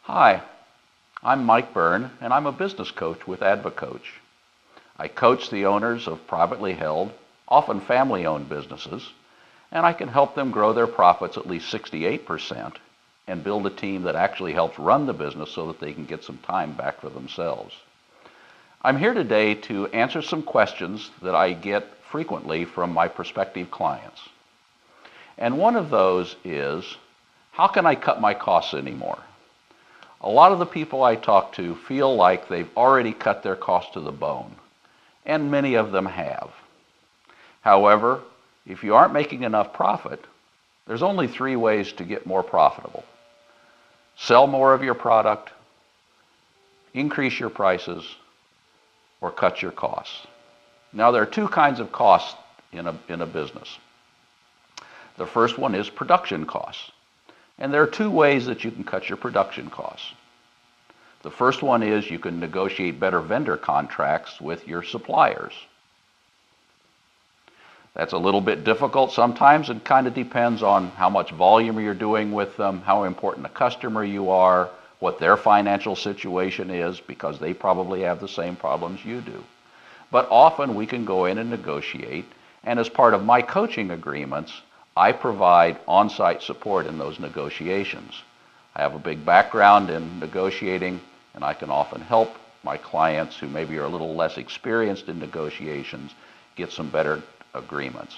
Hi, I'm Mike Byrne, and I'm a business coach with AdvoCoach. I coach the owners of privately held, often family-owned businesses, and I can help them grow their profits at least 68% and build a team that actually helps run the business so that they can get some time back for themselves. I'm here today to answer some questions that I get frequently from my prospective clients. And one of those is, how can I cut my costs anymore? A lot of the people I talk to feel like they've already cut their costs to the bone, and many of them have. However, if you aren't making enough profit, there's only three ways to get more profitable. Sell more of your product, increase your prices, or cut your costs. Now, there are two kinds of costs in a business. The first one is production costs. And there are two ways that you can cut your production costs. The first one is you can negotiate better vendor contracts with your suppliers. That's a little bit difficult sometimes. It kind of depends on how much volume you're doing with them, how important a customer you are, what their financial situation is, because they probably have the same problems you do. But often we can go in and negotiate, and as part of my coaching agreements, I provide on-site support in those negotiations. I have a big background in negotiating, and I can often help my clients who maybe are a little less experienced in negotiations get some better agreements.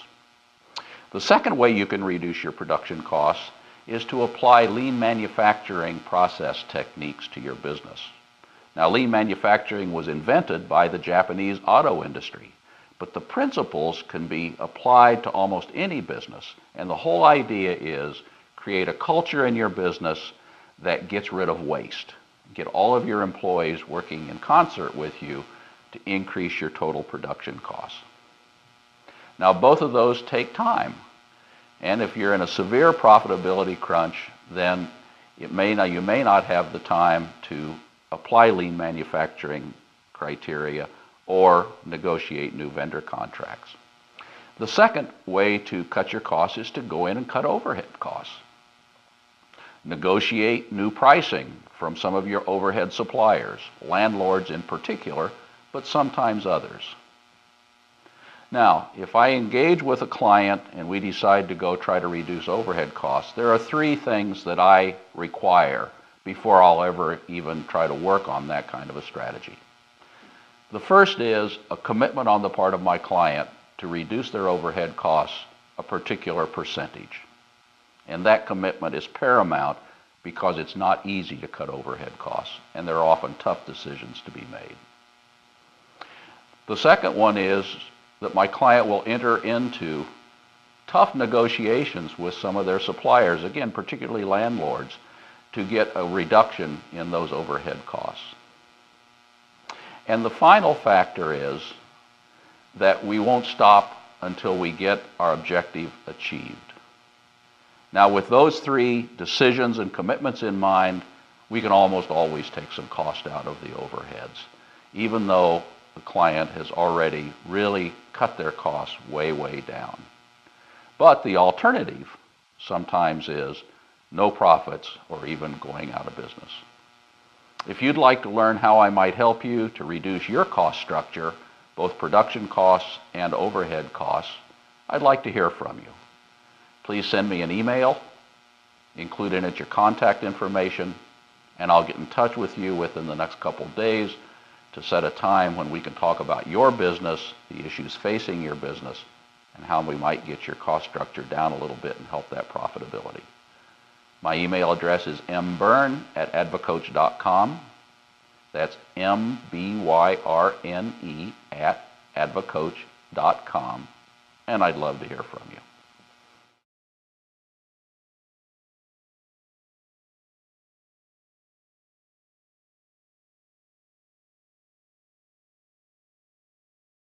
The second way you can reduce your production costs is to apply lean manufacturing process techniques to your business. Now, lean manufacturing was invented by the Japanese auto industry, but the principles can be applied to almost any business. And the whole idea is create a culture in your business that gets rid of waste. Get all of your employees working in concert with you to increase your total production costs. Now, both of those take time. And if you're in a severe profitability crunch, then you may not have the time to apply lean manufacturing criteria or negotiate new vendor contracts. The second way to cut your costs is to go in and cut overhead costs. Negotiate new pricing from some of your overhead suppliers, landlords in particular, but sometimes others. Now, if I engage with a client and we decide to go try to reduce overhead costs, there are three things that I require before I'll ever even try to work on that kind of a strategy. The first is a commitment on the part of my client to reduce their overhead costs a particular percentage. And that commitment is paramount because it's not easy to cut overhead costs, and there are often tough decisions to be made. The second one is that my client will enter into tough negotiations with some of their suppliers, again, particularly landlords, to get a reduction in those overhead costs. And the final factor is that we won't stop until we get our objective achieved. Now, with those three decisions and commitments in mind, we can almost always take some cost out of the overheads, even though the client has already really cut their costs way, way down. But the alternative sometimes is no profits or even going out of business. If you'd like to learn how I might help you to reduce your cost structure, both production costs and overhead costs, I'd like to hear from you. Please send me an email, include in it your contact information, and I'll get in touch with you within the next couple of days to set a time when we can talk about your business, the issues facing your business, and how we might get your cost structure down a little bit and help that profitability. My email address is mbyrne@advocoach.com. That's mbyrne@advocoach.com. And I'd love to hear from you.